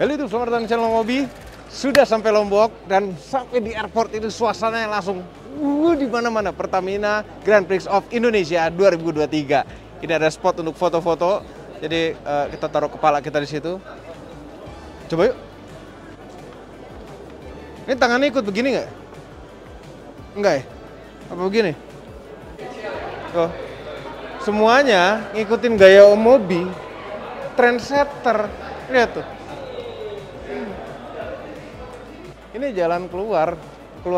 Halo itu, selamat datang di channel Mobi. Sudah sampai Lombok dan sampai di airport itu suasananya langsung di mana-mana. Pertamina Grand Prix of Indonesia 2023. Ini ada spot untuk foto-foto. Jadi kita taruh kepala kita di situ. Coba yuk. Ini tangannya ikut begini nggak? Enggak ya? Apa begini? Oh. Semuanya ngikutin gaya Om Mobi. Trendsetter. Lihat tuh. Ini jalan keluar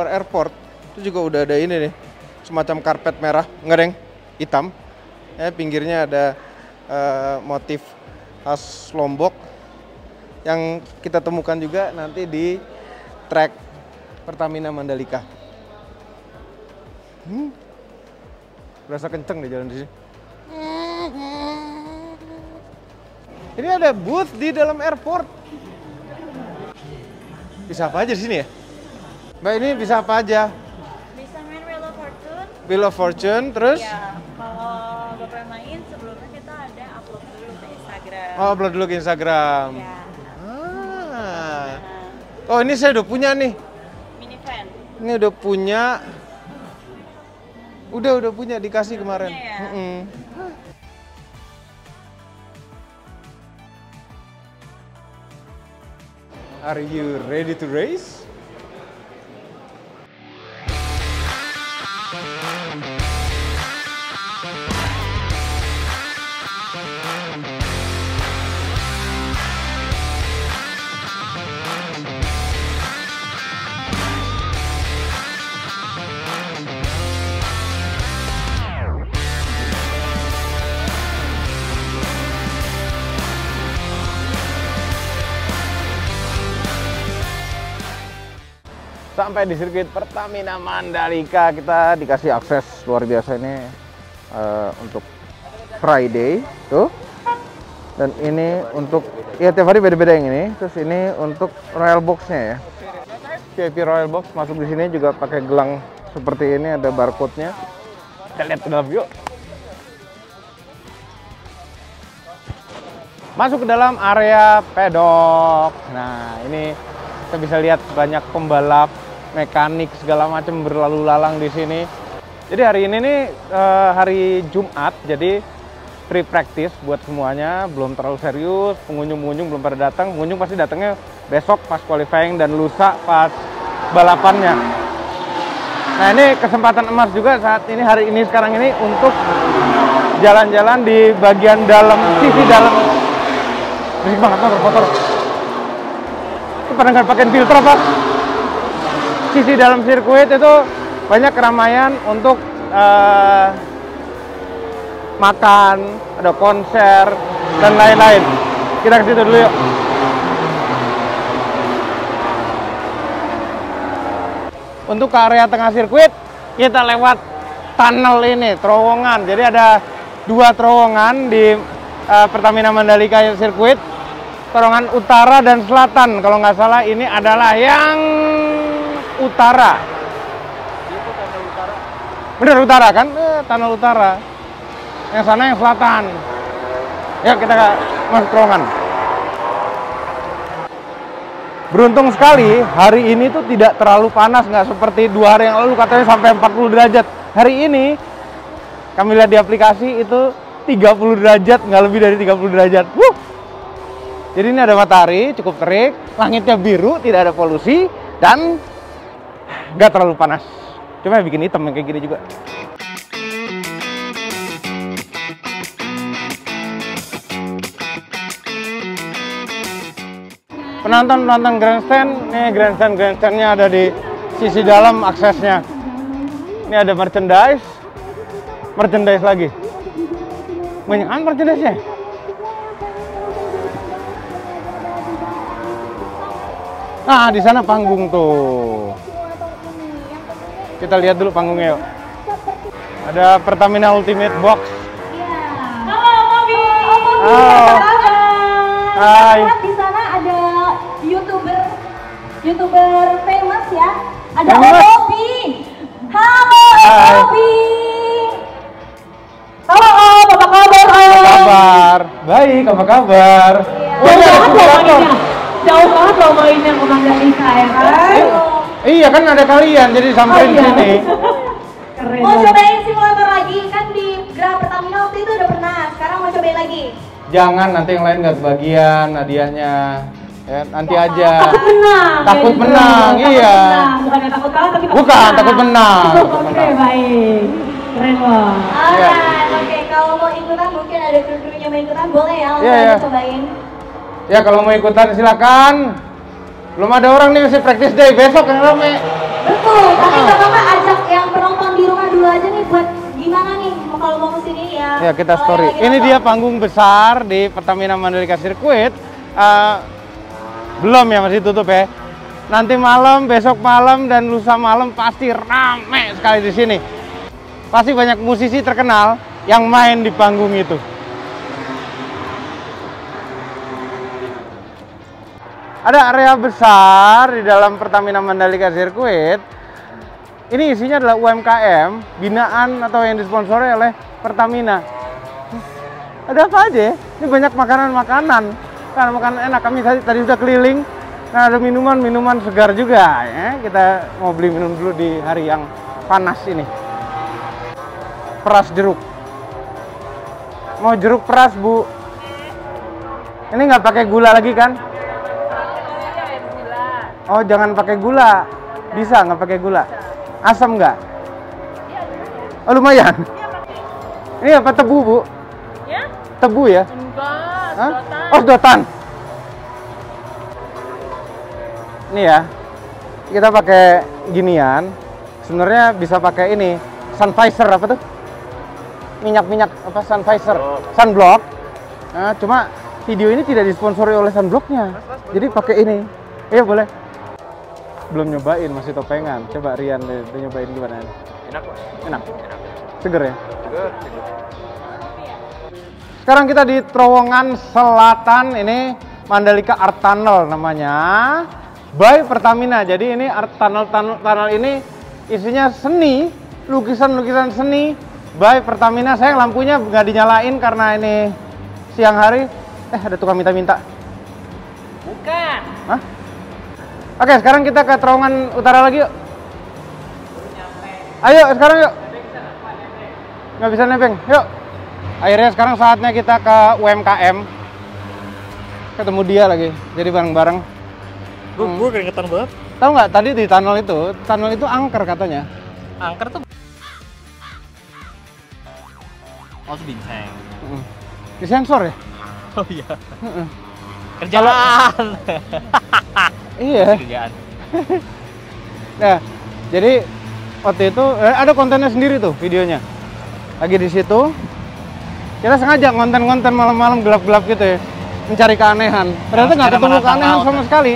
airport. Itu juga udah ada ini nih. Semacam karpet merah, enggak deng, hitam. Pinggirnya ada motif khas Lombok yang kita temukan juga nanti di trek Pertamina Mandalika. Berasa kenceng deh jalan di sini. Ini ada booth di dalam airport. Bisa apa aja di sini ya? Mbak, ini bisa apa aja? Bisa main Wheel of Fortune. Wheel of Fortune, terus? Ya, kalau Bapak main sebelumnya kita ada upload dulu ke Instagram. Oh, upload dulu ke Instagram. Ya. Oh, ini saya udah punya nih. Mini van. Ini udah punya. Udah punya, dikasih kemarin. Ya? Are you ready to race? Sampai di sirkuit Pertamina Mandalika, kita dikasih akses luar biasa ini untuk Friday tuh, dan ini untuk ya tiap hari beda-beda yang ini. Terus ini untuk Royal Box-nya ya, VIP Royal Box. Masuk di sini juga pakai gelang seperti ini, ada barcode-nya. Kita lihat ke dalam yuk. Masuk ke dalam area pedok. Nah ini kita bisa lihat banyak pembalap, mekanik segala macam berlalu lalang di sini. Jadi hari ini nih hari Jumat, jadi free practice buat semuanya, belum terlalu serius. Pengunjung belum pada datang. Pengunjung pasti datangnya besok pas qualifying dan lusa pas balapannya. Nah ini kesempatan emas juga saat ini, hari ini sekarang ini, untuk jalan-jalan di bagian dalam, sisi dalam. Berisik banget motor. Pada nggak pakai filter apa? Sisi dalam sirkuit itu banyak keramaian untuk makan, ada konser dan lain-lain. Kita ke situ dulu yuk. Untuk ke area tengah sirkuit kita lewat tunnel ini, terowongan. Jadi ada dua terowongan di Pertamina Mandalika sirkuit. Terowongan utara dan selatan, kalau nggak salah ini adalah yang utara. Itu tunnel utara. Bener utara kan? Tunnel utara. Yang sana yang selatan. Ya kita masuk terowongan. Beruntung sekali hari ini tuh tidak terlalu panas, nggak seperti 2 hari yang lalu katanya sampai 40 derajat. Hari ini kami lihat di aplikasi itu 30 derajat, nggak lebih dari 30 derajat. Jadi ini ada matahari, cukup terik, langitnya biru, tidak ada polusi, dan nggak terlalu panas. Cuma bikin hitam kayak gini juga. Penonton grandstand, nih grandstand-nya ada di sisi dalam aksesnya. Ini ada merchandise lagi. Banyak kan merchandise-nya? Nah, di sana panggung tuh. Kita lihat dulu panggungnya yuk. Ada Pertamina Ultimate Box. Halo Mobi. Halo. Hai. Di sana ada YouTuber famous ya. Ada Famous? Mobi. Halo Mobi. Halo Om, apa kabar Om? Apa kabar? Baik, apa kabar? Iya. Oh, ini ada simulator. Jauh banget loh mainnya ke Mandalika ya kan? Iya kan ada kalian, jadi samperin sini. Keren Mau banget. cobain simulator lagi? Kan di Gera Pertamina waktu itu udah pernah. Sekarang mau cobain lagi? Jangan nanti yang lain nggak kebagian hadiahnya. Ya, nanti aja. Takut menang. Takut ya gitu. menang, Takut iya. menang. Bukannya takut kalah tapi takut Bukan, menang. takut menang. Takut Oke, menang. baik. Keren banget. Alright, oke. Kalau mau ikutan mungkin ada kru-krunya mau ikutan boleh ya, langsung Iya, aja iya. cobain. Ya kalau mau ikutan silakan. Belum ada orang nih masih practice day besok yang rame. Betul, tapi nggak apa-apa ajak yang penonton di rumah dulu aja nih buat gimana nih kalau mau kesini ya. Ya kita kalau story. lagi Ini nonton. dia panggung besar di Pertamina Mandalika Circuit. Belum ya, masih tutup ya. Nanti malam, besok malam dan lusa malam pasti rame sekali di sini. Pasti banyak musisi terkenal yang main di panggung itu. Ada area besar di dalam Pertamina Mandalika Circuit. Ini isinya adalah UMKM, binaan atau yang disponsori oleh Pertamina. Ada apa aja ya? Ini banyak makanan-makanan. Karena makanan enak, kami tadi sudah keliling. Nah, ada minuman segar juga ya. Kita mau beli minum dulu di hari yang panas ini. Peras jeruk. Mau jeruk peras, Bu? Ini nggak pakai gula lagi kan? Oh, jangan pakai gula. Bisa nggak pakai gula? Asam nggak? Oh, lumayan. Ini apa, tebu, Bu? Ya? Tebu ya? Enggak, Hah? sedotan. Oh, sedotan. Ini ya. Kita pakai ginian. Sebenarnya bisa pakai ini, Sunvisor apa tuh? Minyak apa, Sunvisor? Sunblock. Nah, cuma video ini tidak disponsori oleh Sunblocknya. Jadi pakai ini. Iya, boleh. Belum nyobain, masih topengan. Coba Rian deh, nyobain gimana? Enak kok. Enak. Seger ya? Seger. Sekarang kita di terowongan selatan, ini Mandalika Art Tunnel namanya, by Pertamina. Jadi ini art tunnel ini isinya seni, lukisan seni by Pertamina. Sayang lampunya nggak dinyalain karena ini siang hari. Ada tukang minta-minta. Bukan. Hah? Oke, sekarang kita ke terowongan utara lagi yuk. Ayo sekarang yuk. Nggak bisa nebeng, yuk. Akhirnya sekarang saatnya kita ke UMKM. Ketemu dia lagi, jadi bareng-bareng. Gue keringetan banget. Tahu nggak tadi di tunnel itu angker katanya. Angker tuh. Oh, itu bincang. Di sensor ya? Oh iya. Heeh. Kerjaan. Iya. Kerjaan. Nah, jadi waktu itu ada kontennya sendiri tuh videonya. Lagi di situ. Kita sengaja konten-konten malam-malam gelap-gelap gitu ya, mencari keanehan. Ternyata nggak ketemu keanehan sama sekali.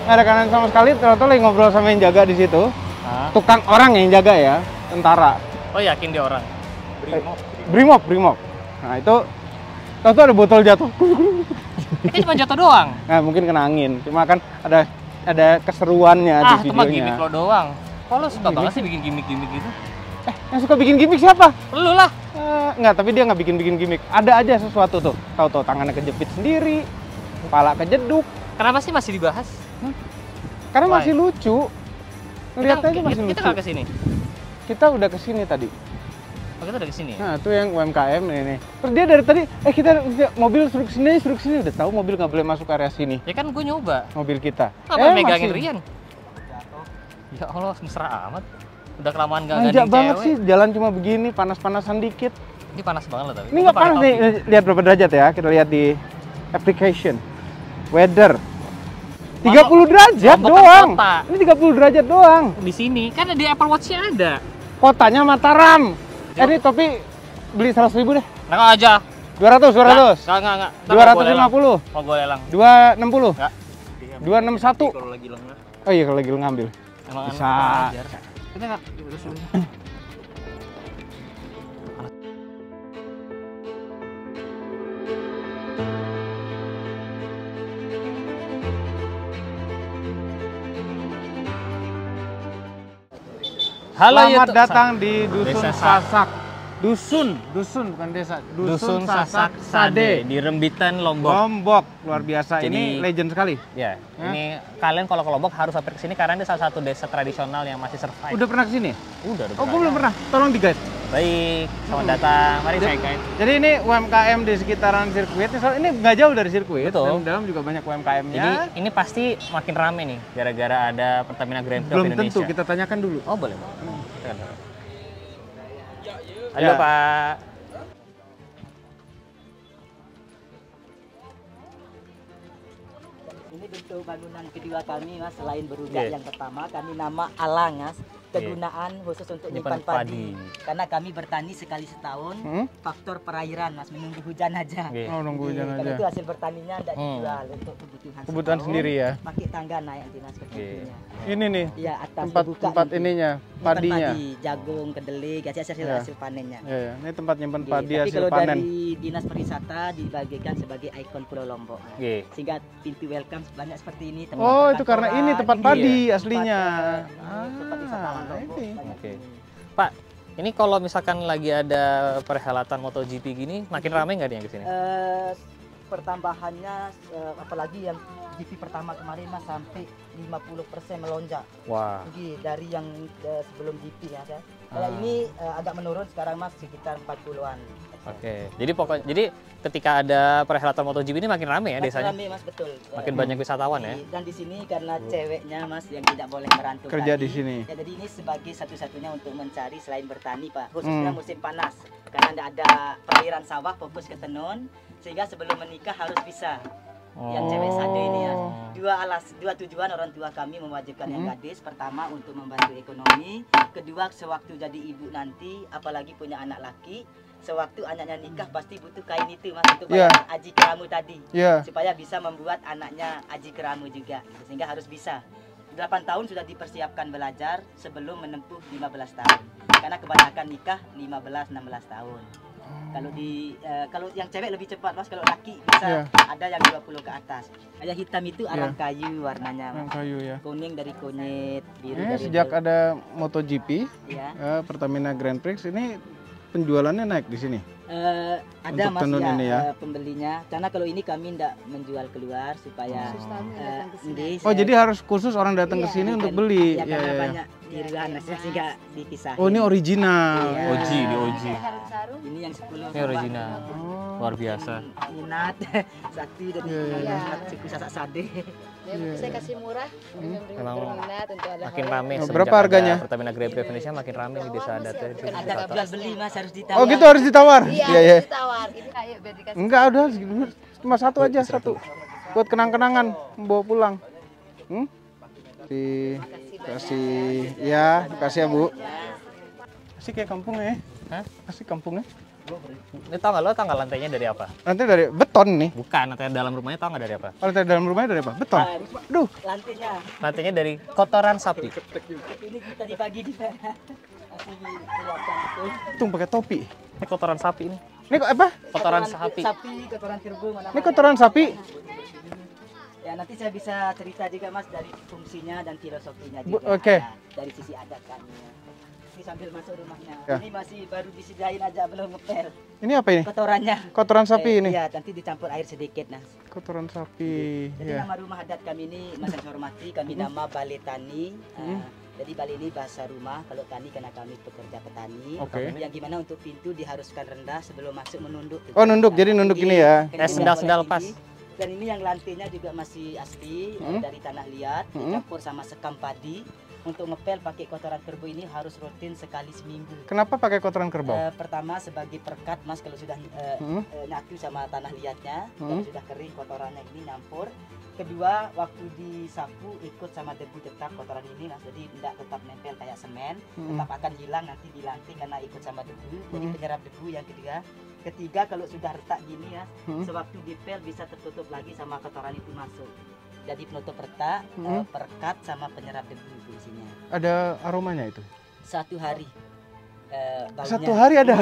Nggak ada keanehan sama sekali. Ternyata lagi ngobrol sama yang jaga di situ. Hah? Tukang orang yang jaga ya, tentara. Oh, yakin dia orang. Brimob. Nah itu, tahu ada botol jatuh. Ini cuma jatuh doang. Nah mungkin kena angin. Cuma kan ada keseruannya di Itu mah videonya. gimmick lo doang. Kok lo suka banget sih bikin gimmick-gimmick gitu? Yang suka bikin gimmick siapa? Lu lah. Enggak, tapi dia nggak bikin gimmick. Ada aja sesuatu tuh. Tahu tangannya kejepit sendiri, kepala kejeduk. Kenapa sih masih dibahas? Karena Why? masih lucu. Ngeliat aja masih kita lucu. nggak kesini. Kita udah kesini tadi. Oh, kita udah kesini. Nah, itu yang UMKM ini. Terus dia dari tadi, kita mobil suruh kesini. Udah tahu mobil nggak boleh masuk area sini. Ya kan gue nyoba. Mobil kita. Apa megangin masih. Rian? Ya Allah, mesra amat. Udah kelamaan gak Manjak gandeng banget cewek. sih, jalan cuma begini, panas-panasan dikit. Ini panas banget loh tapi. Ini nggak panas nih, lihat berapa derajat ya? Kita lihat di application. Weather. 30 derajat Lombok doang. kota. Ini 30 derajat doang. Di sini kan di Apple Watch-nya ada. Kotanya Mataram. Ini topi beli 100.000 deh. Nah, aja. 200. Enggak. 250. Mau gue lelang. 260. Enggak. 261. Kalau lagi lengah. Oh iya kalau lagi lu ngambil. Emang Bisa. Kita enggak terus dulu. Halo Selamat YouTube. datang di Dusun Desa Sasak. Dusun bukan desa. Dusun Sasak Sade di Rembitan, Lombok. Lombok, luar biasa. Jadi- Ini legend sekali. Ya, ini kalian kalau ke Lombok harus hampir ke sini karena ini salah satu desa tradisional yang masih survive. Udah pernah kesini? Udah Oh, gue belum pernah. Tolong di guide. Baik, selamat datang. Mari saya guide. Jadi ini UMKM di sekitaran sirkuit. Ini nggak jauh dari sirkuit. Betul. Dan dalam juga banyak UMKM-nya. Jadi ini pasti makin rame nih gara-gara ada Pertamina Grand Prix of belum Indonesia. tentu, kita tanyakan dulu. Oh, boleh, Bang. Kita kan tahu. Halo, Ya. Pak. Ini bentuk bangunan kedua kami, Mas. Selain berugak Iya. yang pertama, kami nama Alang, Mas. Kegunaan khusus untuk Nyimpan nyimpan padi. padi. Karena kami bertani sekali setahun, faktor perairan, Mas, menunggu hujan aja. Oke. Oh, nunggu hujan Karena aja. itu hasil bertaninya tidak dijual untuk kebutuhan Kebutuhan setahun. sendiri ya. Pakai tangga naik dinas Oke. kebutuhannya. Ini nih Iya, atas tempat dibuka tempat nanti. ininya, Nyimpan padinya. padi, jagung, kedelai, hasil Ya. hasil panennya. Ya, ya. Ini tempat nyimpan Oke, padi tapi hasil kalau panen. dari dinas pariwisata dibagikan sebagai ikon Pulau Lombok. Mas. Oke. Sehingga pintu welcome banyak seperti ini. Oh, itu karena ini tempat padi Iya. aslinya. Tempat wisatawan Ah, Lombok. ini. banyak Oke. ini. Pak, ini kalau misalkan lagi ada perhelatan MotoGP gini, makin rame nggak nih yang kesini? Pertambahannya apalagi yang GP pertama kemarin Mas sampai 50% melonjak. Wah. Tinggi dari yang sebelum GP ya. Kayak ini agak menurun sekarang Mas sekitar 40-an. Oke. Jadi ketika ada perhelatan MotoGP ini makin rame ya Makin desanya? rame, Mas, betul. Makin banyak wisatawan ya? Dan di sini karena ceweknya Mas yang tidak boleh merantau Kerja tadi, di sini. Ya, jadi ini sebagai satu-satunya untuk mencari selain bertani Pak, khususnya musim panas. Karena tidak ada perairan sawah, fokus ke tenun, sehingga sebelum menikah harus bisa. Yang cewek sade ini ya. Dua tujuan orang tua kami mewajibkan yang gadis. Pertama untuk membantu ekonomi, kedua sewaktu jadi ibu nanti, apalagi punya anak laki, sewaktu anaknya nikah pasti butuh kain itu Mas untuk Iya. bayar aji keramu tadi. Iya. Supaya bisa membuat anaknya aji keramu juga, sehingga harus bisa. 8 tahun sudah dipersiapkan belajar sebelum menempuh 15 tahun. Karena kebanyakan nikah 15-16 tahun. Kalau yang cewek lebih cepat Mas, kalau laki bisa Iya. ada yang 20 ke atas. Yang hitam itu arang kayu warnanya Yang Mas. kayu ya. Kuning dari kunyit, biru Ini dari sejak biru. ada MotoGP, Ya. Pertamina Grand Prix ini penjualannya naik di sini. Ada Untuk Mas tenun ya, ini ya. pembelinya. Karena kalau ini kami tidak menjual keluar supaya ini Oh, jadi harus khusus orang datang ke Iya. sini untuk beli. Ya, Ya, karena ya, ya. banyak tiruan sehingga dipisahin. Oh, ini original. Iya. OG, di OG. Ini yang 10 Ini original. Luar biasa. Minat satu dari suku Sasak Sade. Saya kasih murah, Memang berminat untuk ada makin rame. Oh, semenjak berapa ada harganya? Pertamina Grand Prix Indonesia makin rame di desa adatnya. Ada jual beli Mas, harus ditawar. Oh, gitu harus ditawar. Iya, iya. ditawar. Ini ayo biar dikasih. Enggak, udah cuma satu aja, satu. Buat kenang-kenangan membawa pulang. Kasih ya, kasih ya, Bu. Kasih kayak kampung ya. Hah? Kasih kampungnya. Ini tau nggak lo tanggal lantainya dari apa? Nanti dari beton nih. Bukan, lantai dalam rumahnya tau nggak dari apa? Kalau dari dalam rumahnya dari apa? Beton. Duh, Lantainya. Lantainya dari kotoran sapi. Ini tadi pagi di sana. Masih kelihatan betul. untung pakai topi. Ini kotoran sapi ini. Ini kok apa? Kotoran sapi. Sapi, kotoran kerbau mana? Ini kotoran sapi. Ya nanti saya bisa cerita juga Mas dari fungsinya dan filosofinya Bu, juga. oke. Ya, dari sisi adat kami. Ini sambil masuk rumahnya. Ya. Ini masih baru disediain aja belum ngepel. Ini apa ini? Kotorannya. Kotoran sapi ini. Iya, nanti dicampur air sedikit nah. Kotoran sapi. Jadi Ya. nama rumah adat kami ini Mas yang saya hormati, kami nama Balai Tani. Jadi Bali ini bahasa rumah, kalau tani karena kami pekerja petani. Oke. Yang gimana untuk pintu diharuskan rendah sebelum masuk menunduk. Oh, nunduk. Jadi nunduk ini ya. Karena ini Sendal-sendal nggak boleh pas. tinggi. Dan ini yang lantainya juga masih asli dari tanah liat, dicampur sama sekam padi. Untuk ngepel pakai kotoran kerbau ini harus rutin sekali seminggu. Kenapa pakai kotoran kerbau? Pertama sebagai perkat Mas, kalau sudah nyatu sama tanah liatnya, kalau sudah kering kotorannya ini nyampur. Kedua, waktu disapu ikut sama debu tetap kotoran ini Mas, jadi tidak tetap nempel kayak semen, tetap akan hilang nanti di lantai karena ikut sama debu, jadi penyerap debu yang kedua. Ketiga, kalau sudah retak gini ya, sewaktu dipel bisa tertutup lagi sama kotoran itu masuk. Jadi penutup retak, perkat sama penyerap debu fungsinya. Ada aromanya itu? Satu hari. Baunya. Satu hari ada?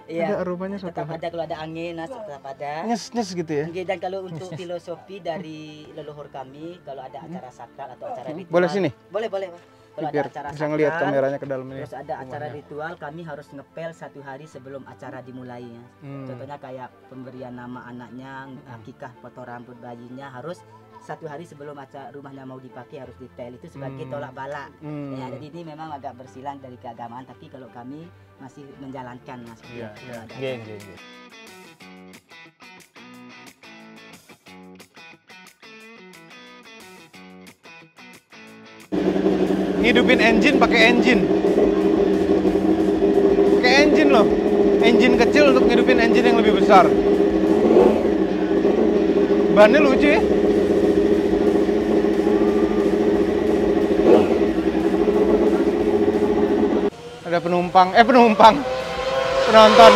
Iya. Ada aromanya satu Tetap hari. ada kalau ada angin, Mas, tetap ada. Nyes-nyes gitu ya? Oke, dan kalau untuk filosofi dari leluhur kami, kalau ada acara sakral atau acara ritual. Boleh sini? Boleh, boleh, Mas. Kalau biar ada acara bisa ngelihat sakral, kameranya ke dalam ini. terus ada acara rumahnya. ritual, kami harus ngepel 1 hari sebelum acara dimulai ya. Contohnya kayak pemberian nama anaknya, akikah, potong rambut bayinya harus 1 hari sebelum acara rumahnya mau dipakai harus dipel, itu sebagai tolak bala. Ya, jadi ini memang agak bersilang dari keagamaan, tapi kalau kami masih menjalankan mas. Iya, iya. Iya. Ngidupin engine pakai engine. Pakai engine loh. Engine kecil untuk ngidupin engine yang lebih besar. Bannya lucu ya. Ada penumpang, penonton.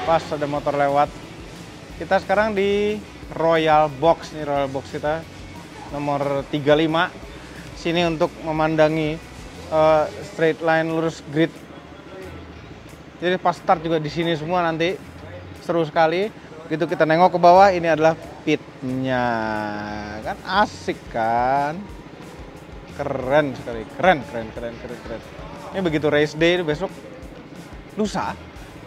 Pas ada motor lewat. Kita sekarang di Royal Box nih, Royal Box kita nomor 35. Sini untuk memandangi straight line lurus grid. Jadi pas start juga di sini semua nanti seru sekali. Begitu kita nengok ke bawah, ini adalah pitnya. Kan asik kan? Keren sekali, keren. Ini begitu race day besok lusa,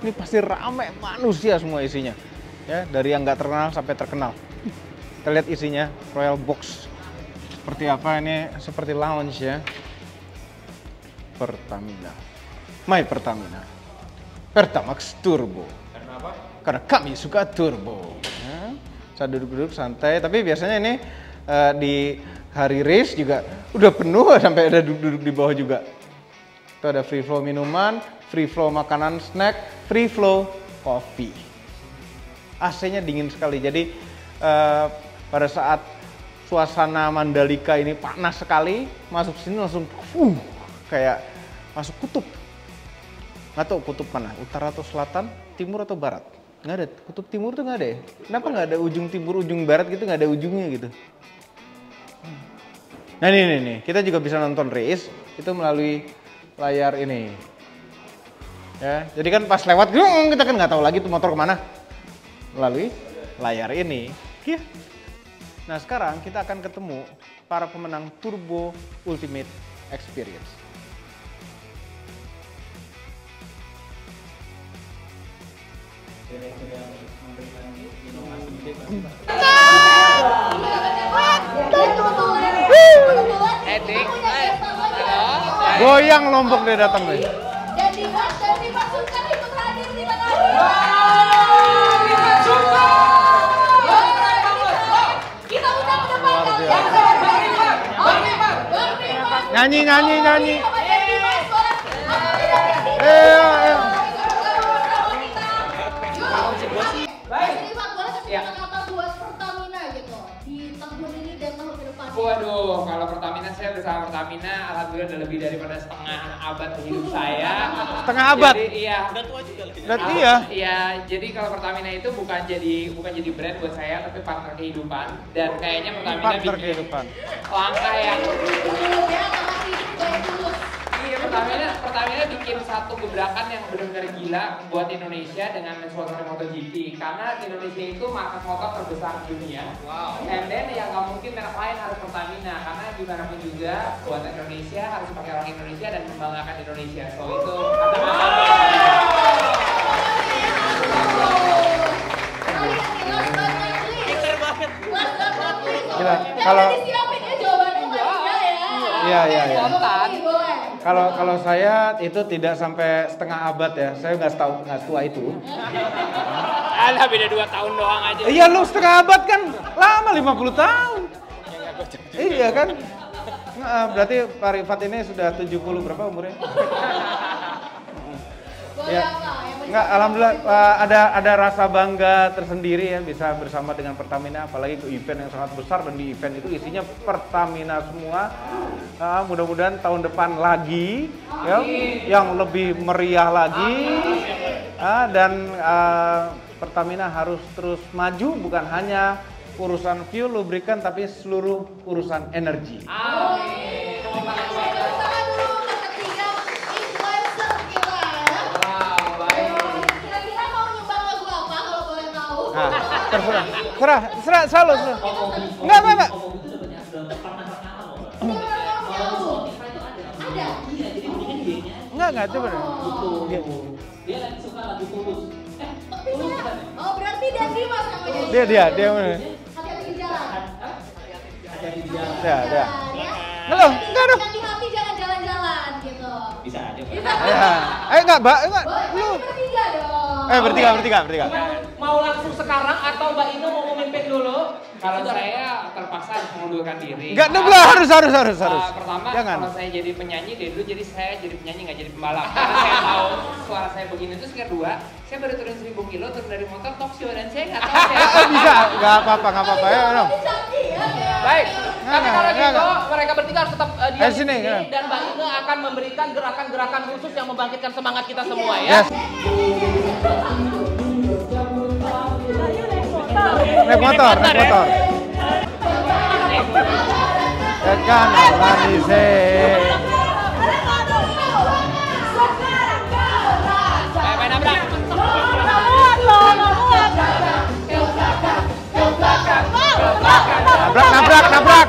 ini pasti rame manusia semua isinya. Ya, dari yang nggak terkenal sampai terkenal. Kita lihat isinya Royal Box. Seperti apa ini? Seperti lounge ya. Pertamina. My Pertamina. Pertamax Turbo. Karena apa? Karena kami suka turbo. Ya, saya duduk-duduk santai, tapi biasanya ini di hari race juga udah penuh sampai ada duduk-duduk di bawah juga. Itu ada free flow minuman, free flow makanan snack, free flow kopi. AC-nya dingin sekali. Jadi pada saat suasana Mandalika ini panas sekali, masuk sini langsung kayak masuk kutub. Nggak tahu kutub mana, utara atau selatan, timur atau barat. Nggak ada, kutub timur tuh nggak ada ya? Kenapa nggak ada ujung timur, ujung barat gitu, nggak ada ujungnya gitu? Nah nih, kita juga bisa nonton race itu melalui layar ini. Ya, jadi kan pas lewat, kita kan nggak tahu lagi tuh motor kemana. Melalui layar ini. Ya. Nah sekarang kita akan ketemu para pemenang Turbo Ultimate Experience. Goyang Lombok dia datang nih. Jadi dimaksudkan ikut hadir di mana? Kita udah mendapatkan Nyanyi. Kata buat Pertamina gitu di tahun ini dan tahun ke depan. Waduh, kalau Pertamina saya bersama Pertamina alhamdulillah udah lebih daripada setengah abad hidup saya. Setengah abad? Jadi iya. Udah tua juga lagi. Berarti ya? Iya, jadi kalau Pertamina itu bukan jadi brand buat saya tapi partner kehidupan dan kayaknya Pertamina Partner bikin kehidupan. langkah yang Iya, Pertamina bikin satu gebrakan yang benar-benar gila buat Indonesia dengan mensponsori MotoGP karena Indonesia itu market motor terbesar di dunia. Wow. And then yang nggak mungkin merek lain harus Pertamina karena gimana pun juga buat Indonesia harus pakai orang Indonesia dan membanggakan Indonesia. So itu Gila, kalau Iya. Kalau saya itu tidak sampai setengah abad ya. Saya nggak tua itu. Alah beda 2 tahun doang aja. Iya lu setengah abad kan lama 50 tahun. Iya kan? Nah, berarti Pak Rifat ini sudah 70 berapa umurnya? Ya. Enggak, alhamdulillah ada rasa bangga tersendiri ya bisa bersama dengan Pertamina apalagi ke event yang sangat besar dan di event itu isinya Pertamina semua. Mudah-mudahan tahun depan lagi ya, yang lebih meriah lagi. Dan Pertamina harus terus maju bukan hanya urusan fuel lubrikan tapi seluruh urusan energi. Amin. Terserah, selalu. Enggak. Iya, jadi mendingan dia-nya. Enggak, coba deh. Dia lagi suka lagu Tulus. Tulus kan? Oh, berarti dan Dimas namanya. Dia mana? Hati-hati di jalan. Hati-hati di jalan. Dia. Ya. Halo, enggak dong. Hati-hati jangan jalan-jalan gitu. Bisa aja. Ya. Enggak, Mbak. Enggak. Lu. Bertiga dong. Bertiga. Mau langsung sekarang atau Mbak Ino mau memimpin dulu? Kalau saya terpaksa harus mengundurkan diri. Enggak, harus. Pertama, Jangan. kalau saya jadi penyanyi dari dulu, jadi saya jadi penyanyi nggak jadi pembalap. Karena saya tahu suara saya begini. Terus kedua, saya baru turun 1000 kilo, turun dari motor talk show dan saya nggak tahu saya. Bisa, nggak apa-apa ya, dong. Baik, tapi kalau gitu Enggak. mereka bertiga harus tetap diam Sini, di ya. sini dan Mbak Ino akan memberikan gerakan-gerakan khusus yang membangkitkan semangat kita semua ya. Yes. Naik motor. Tekan Lanise. Main nabrak. Nabrak.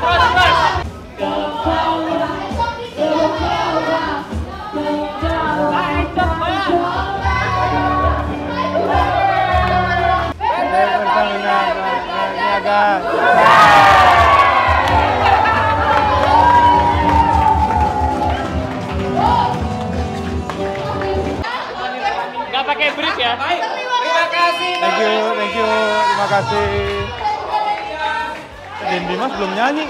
Nggak pakai brief ya. Baik. Terima kasih. Thank you. Terima kasih. Dan Dimas belum nyanyi.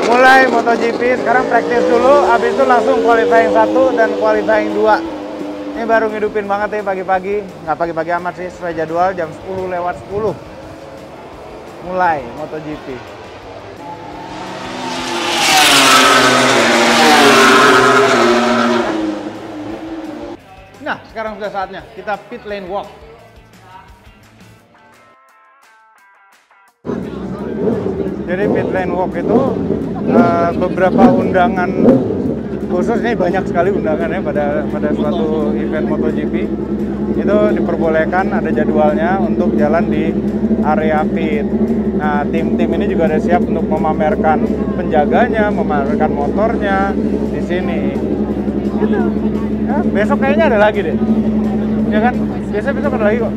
Mulai MotoGP, sekarang praktis dulu, habis itu langsung qualifying 1 dan qualifying 2. Ini baru ngidupin banget ya pagi-pagi, nggak pagi-pagi amat sih, sesuai jadwal jam 10:10. Mulai MotoGP. Nah, sekarang sudah saatnya kita pit lane walk. Jadi pit lane walk itu beberapa undangan khusus, ini banyak sekali undangannya pada suatu event MotoGP. Itu diperbolehkan, ada jadwalnya untuk jalan di area pit. Nah, tim-tim ini juga ada siap untuk memamerkan penjaganya, memamerkan motornya di sini. Gitu. Ya, besok kayaknya ada lagi deh. Ya kan? Biasanya besok ada lagi kok.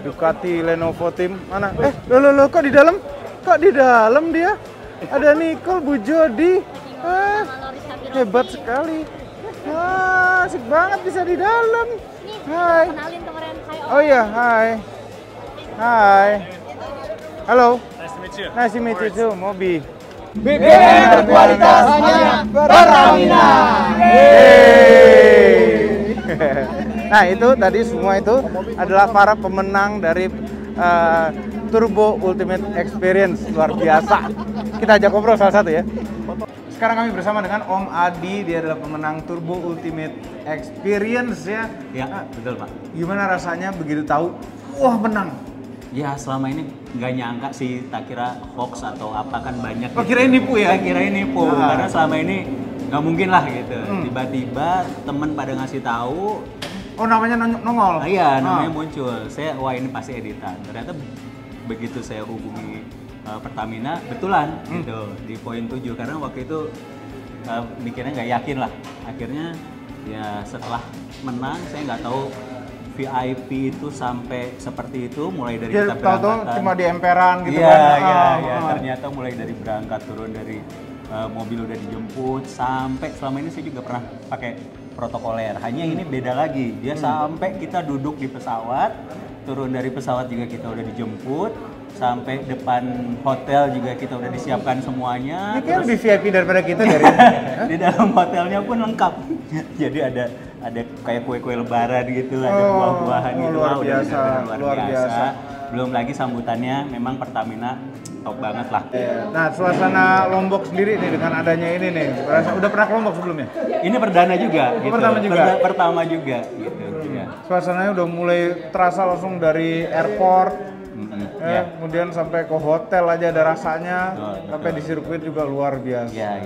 Ducati Lenovo Team mana? Lo kok di dalam? Kok di dalam dia? Ada Nicole, Bu Jody. Hebat sekali. Asik banget bisa di dalam. Hai. Kenalin kemarin saya. Oh iya, hai. Halo. Nice to meet you too, Mobi. BBM berkualitas hanya Pertamina. Nah, itu tadi semua itu adalah para pemenang dari Turbo Ultimate Experience, luar biasa. Kita ajak ngobrol salah satu ya. Sekarang kami bersama dengan Om Adi, dia adalah pemenang Turbo Ultimate Experience ya. Ya, betul Pak. Gimana rasanya begitu tahu, wah menang? Ya selama ini nggak nyangka sih, tak kira hoax atau apa kan banyak. Oh, kirain nipu ya? Saya kirain nipu, Nah. karena selama ini nggak mungkin lah gitu. Tiba-tiba temen pada ngasih tahu. Oh, namanya nongol? Iya, namanya muncul. Saya, wah ini pasti editan. Ternyata begitu saya hubungi Pertamina, betulan gitu di poin 7, karena waktu itu mikirnya nggak yakin lah. Akhirnya ya setelah menang, saya nggak tahu VIP itu sampai seperti itu, mulai dari Ya, kita tahu-tahu berangkatan. cuma di emperan gitu Iya, kan? iya. Ternyata mulai dari berangkat, turun dari mobil udah dijemput, sampai selama ini saya juga pernah pakai protokoler. Hanya ini beda lagi, dia sampai kita duduk di pesawat, turun dari pesawat juga kita udah dijemput, sampai depan hotel juga kita udah disiapkan semuanya. Ini kayak lebih VIP daripada kita dari Di dalam hotelnya pun lengkap. Jadi ada kayak kue-kue lebaran gitu, ada buah-buahan gitu. luar Wah, udah biasa, bener-bener luar biasa. Belum lagi sambutannya memang Pertamina top banget lah. Nah, suasana Lombok sendiri nih dengan adanya ini nih. Udah pernah ke Lombok sebelumnya? Ini perdana juga gitu. Pertama juga? Pertama juga gitu. Ya. Suasananya udah mulai terasa langsung dari airport. Ya. Kemudian sampai ke hotel aja ada rasanya, Betul. sampai di sirkuit juga luar biasa. Ya.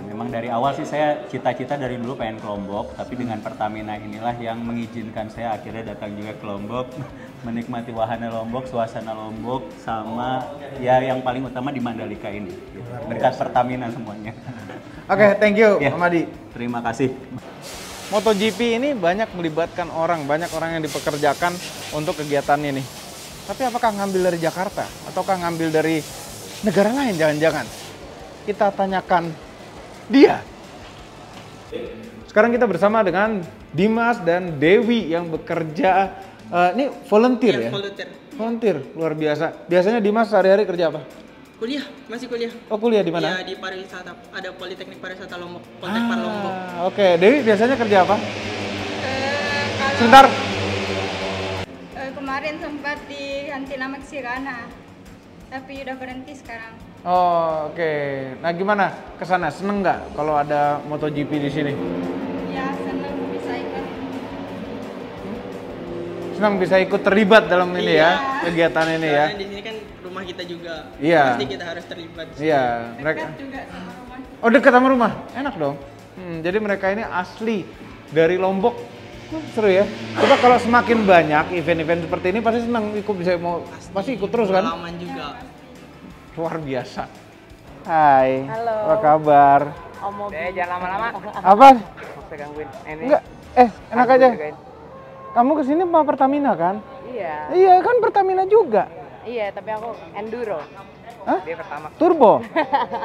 Memang dari awal sih saya cita-cita dari dulu pengen ke Lombok, tapi dengan Pertamina inilah yang mengizinkan saya akhirnya datang juga ke Lombok, menikmati wahana Lombok, suasana Lombok, sama ya yang paling utama di Mandalika ini. Gitu. Berkat Pertamina semuanya. Oke, thank you, Ya. Om Adi. Terima kasih. MotoGP ini banyak melibatkan banyak orang yang dipekerjakan untuk kegiatan ini. Tapi apakah ngambil dari Jakarta? Ataukah ngambil dari negara lain jangan-jangan? Kita tanyakan dia. Sekarang kita bersama dengan Dimas dan Dewi yang bekerja, ini volunteer ya? Volunteer, luar biasa. Biasanya Dimas sehari-hari kerja apa? Kuliah, masih kuliah. Oh, kuliah di mana? Ya, di pariwisata. Ada Politeknik Pariwisata Lombok, Poltekpar Lombok. Oke. Dewi biasanya kerja apa? Kalau Sebentar. kemarin sempat diganti nama Xirana, tapi udah berhenti sekarang. Oh, oke. Nah, gimana kesana? Seneng nggak kalau ada MotoGP di sini? Ya senang bisa ikut. Senang bisa ikut terlibat dalam ini ya, kegiatan ini ya. Karena di sini kan rumah kita juga. Iya. Pasti kita harus terlibat. Iya, mereka. Dekat juga sama rumah. Oh, dekat sama rumah. Enak dong. Jadi mereka ini asli dari Lombok. Seru ya. Coba kalau semakin banyak event-event seperti ini pasti senang pasti ikut terus kan? Pengalaman juga. Luar biasa. Hai. Halo. Apa kabar? Om Jangan lama-lama. Apa? Bisa gangguin. Ini. Enggak. Enak aja. Kamu kesini sama Pertamina kan? Iya. Iya kan Pertamina juga. Iya, tapi aku enduro. Hah? Dia pertama. Turbo?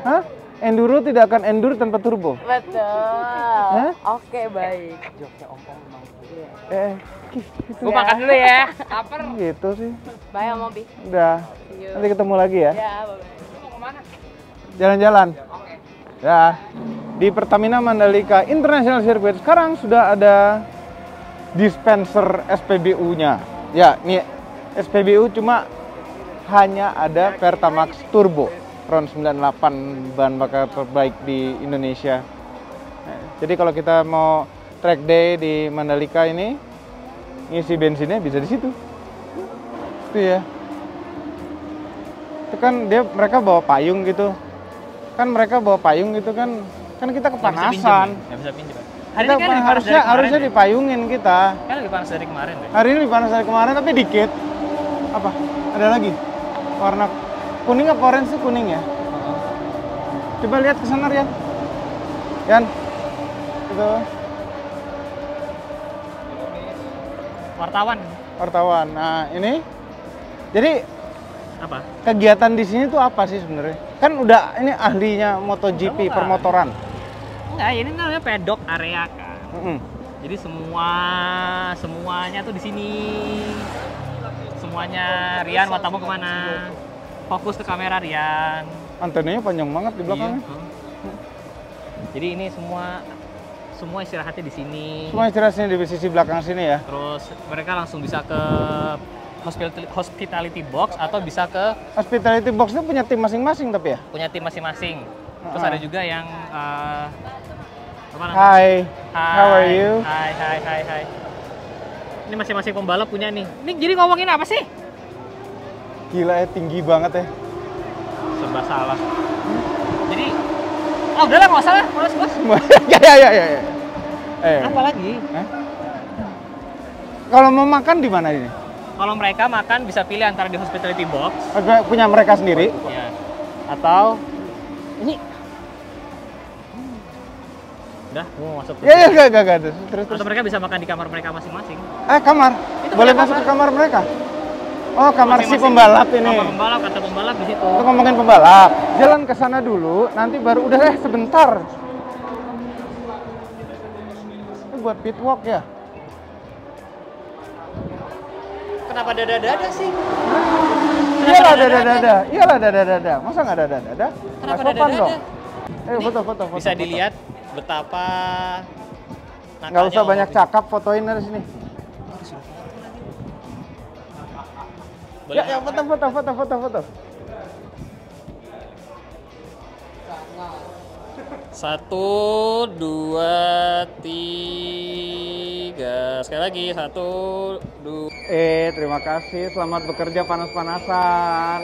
Hah? Enduro tidak akan endure tanpa turbo. Betul. Oke, baik. Joknya om-om memang. Gitu. Gue makan dulu ya. Lapar. Gitu sih. Bye, Om Obi. Udah. See you. Nanti ketemu lagi ya. Ya, bye-bye. Mau kemana? Jalan-jalan. Oke. Ya. Di Pertamina Mandalika International Circuit sekarang sudah ada dispenser SPBU-nya. Ya, ini SPBU cuma hanya ada Pertamax Turbo Ron 98 bahan bakar terbaik di Indonesia. Nah, jadi kalau kita mau track day di Mandalika ini ngisi bensinnya bisa di situ. Itu ya. Itu kan mereka bawa payung gitu. Kan kita kepanasan. Nggak bisa pinjam. Hari Kita ini kan harusnya dipayungin kita. Kan lebih panas dari kemarin deh. Hari ini lebih panas dari kemarin tapi dikit. Apa? Ada lagi? Warna kuning apa orange sih? Kuning ya? Coba lihat ke sana, Rian. Yan. Gitu. Wartawan. Nah, ini. Jadi Apa? kegiatan di sini tuh apa sih sebenarnya? Kan udah ini ahlinya MotoGP permotoran. Enggak, ini namanya pedok area kan. Mm-mm. Jadi semuanya tuh di sini. Semuanya. Rian, matamu kemana? Fokus ke kamera, Rian. Antenanya panjang banget di belakangnya. Iya. Jadi ini semua istirahatnya di sini. Semua istirahatnya di sisi belakang sini ya. Terus mereka langsung bisa ke hospitality box atau bisa ke Hospitality box itu punya tim masing-masing tapi ya? punya tim masing-masing. Terus ada juga yang apa namanya? Hai. How are you? Hai. Ini masing-masing pembalap punya nih. Ini jadi ngomongin apa sih? Gila ya, tinggi banget ya. Serba salah. Jadi, udahlah nggak usah lah, males bos. Ya. Apa lagi? Kalau mau makan di mana ini? Kalau mereka makan bisa pilih antara di hospitality box, Punya mereka sendiri? ya, atau ini. Udah, mau masuk. Ya, enggak. Terus. Atau mereka bisa makan di kamar mereka masing-masing. Kamar? Itu Boleh punya masuk kamar. ke kamar mereka? Oh, kamar si Masing-masing pembalap ini. Kamar pembalap, kata pembalap di situ. Untuk ngomongin pembalap. Jalan ke sana dulu, nanti baru sebentar. Ini buat pit walk ya? Kenapa dada-dada sih? Iyalah dada-dada. Masa nggak dada-dada? Kenapa Nggak sopan dada-dada? dong. Foto. Bisa dilihat betapa Nggak usah banyak cakap, fotoin dari sini. Boleh. Ya, foto. 1, 2, 3. Sekali lagi 1, 2. Terima kasih. Selamat bekerja panas-panasan.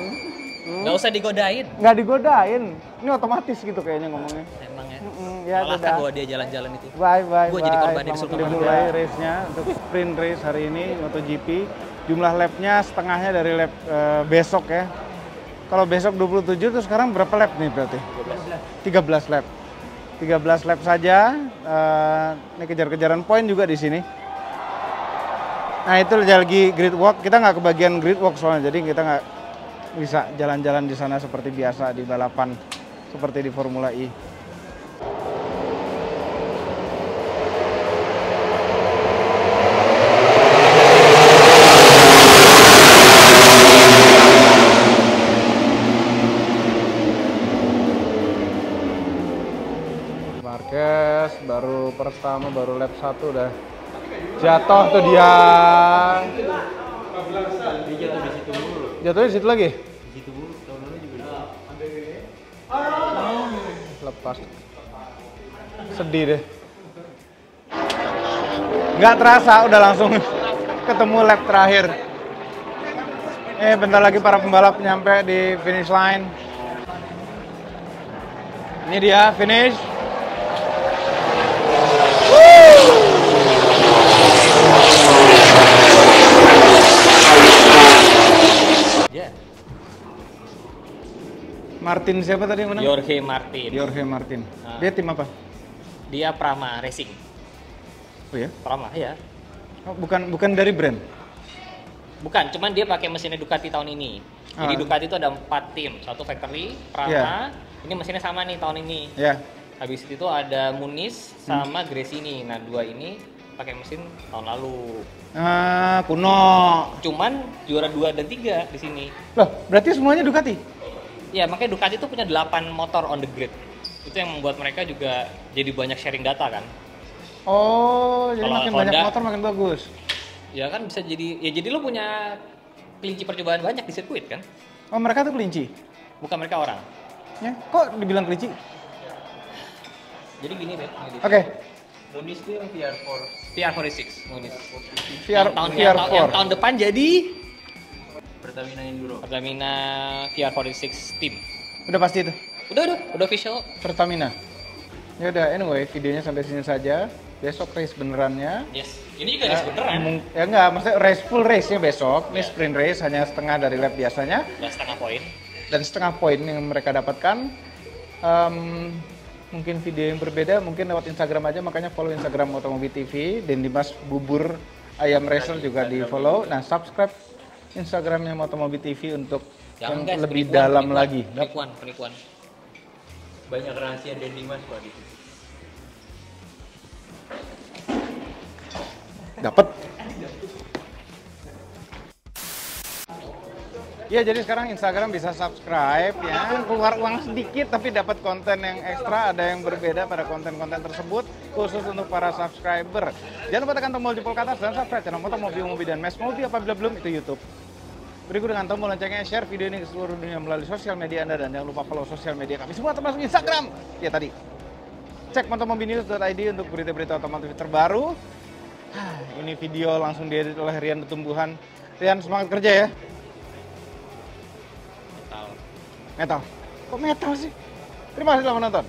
Nggak usah digodain. Nggak digodain. Ini otomatis gitu kayaknya ngomongnya. Emang ya. Ya, Malah kan bawa dia jalan-jalan itu. Bye. Gua jadi korban di Selamat Sultan dimulai race-nya untuk sprint race hari ini MotoGP. Jumlah lap-nya setengahnya dari lap besok ya. Kalau besok 27 tuh sekarang berapa lap nih berarti? 13 lap. 13 lap saja. Ini kejar-kejaran poin juga di sini. Nah itu lagi grid walk. Kita nggak kebagian grid walk soalnya, jadi kita nggak bisa jalan-jalan di sana seperti biasa di balapan, seperti di Formula E. Marquez baru pertama, baru lap 1 udah jatuh tuh dia. Dia jatuh di situ dulu. Jatuhnya di situ lagi? Di situ dulu, tahun lalu juga. Lepas. Sedih deh. Nggak terasa udah langsung ketemu lap terakhir. Bentar lagi para pembalap nyampe di finish line. Ini dia finish. Martin siapa tadi yang menang? Jorge Martin. Jorge Martin. Dia tim apa? Dia Prama Racing. Oh ya? Prama ya. Oh, bukan dari brand. Bukan, cuman dia pakai mesinnya Ducati tahun ini. Jadi Ducati itu ada 4 tim, satu factory, Prama. Ini mesinnya sama nih tahun ini. Iya. Habis itu ada Muniz sama Gresini. Nah, 2 ini pakai mesin tahun lalu. Kuno. Cuman juara 2 dan 3 di sini. Loh, berarti semuanya Ducati? Ya, makanya Ducati itu punya 8 motor on the grid. Itu yang membuat mereka juga jadi banyak sharing data kan. Oh, jadi Kalau makin Honda, banyak motor makin bagus. Ya kan bisa jadi lu punya kelinci percobaan banyak di sirkuit kan. Oh, mereka tuh kelinci? Bukan mereka orang. Ya, kok dibilang kelinci? Jadi gini deh. Oke. Muniz itu yang VR4. VR46 Muniz. VR4. Yang tahun depan jadi Pertamina Enduro. Pertamina VR46 Team. Udah pasti itu? Udah official. Pertamina. Ya udah, anyway, videonya sampai sini saja. Besok race benerannya. Yes. Ini juga race beneran. Ya enggak, maksudnya race full race-nya besok. Ini sprint race hanya setengah dari lap biasanya. Dan setengah poin. Dan setengah poin yang mereka dapatkan. Mungkin video yang berbeda, mungkin lewat Instagram aja, makanya follow Instagram Motomobi TV. Dan Dimas Bubur Ayam Racer juga di follow. Nah, subscribe Instagramnya Motomobi TV untuk yang guys, lebih dalam lagi. Penipuan. Banyak rahasia dan Dimas Pak di situ. Dapat. Ya, jadi sekarang Instagram bisa subscribe ya, keluar uang sedikit tapi dapat konten yang ekstra, ada yang berbeda pada konten-konten tersebut khusus untuk para subscriber. Jangan lupa tekan tombol jempol ke atas dan subscribe channel Motomobi dan Mes Mobi apabila belum, itu YouTube. Berikut dengan tombol loncengnya, share video ini ke seluruh dunia melalui sosial media Anda dan jangan lupa follow sosial media kami semua termasuk Instagram. Ya tadi. Cek motomobinews.id untuk berita-berita otomotif terbaru. Ini video langsung diedit oleh Rian Tumbuhan. Rian, semangat kerja ya. Metal. Kok metal sih? Terima kasih telah menonton.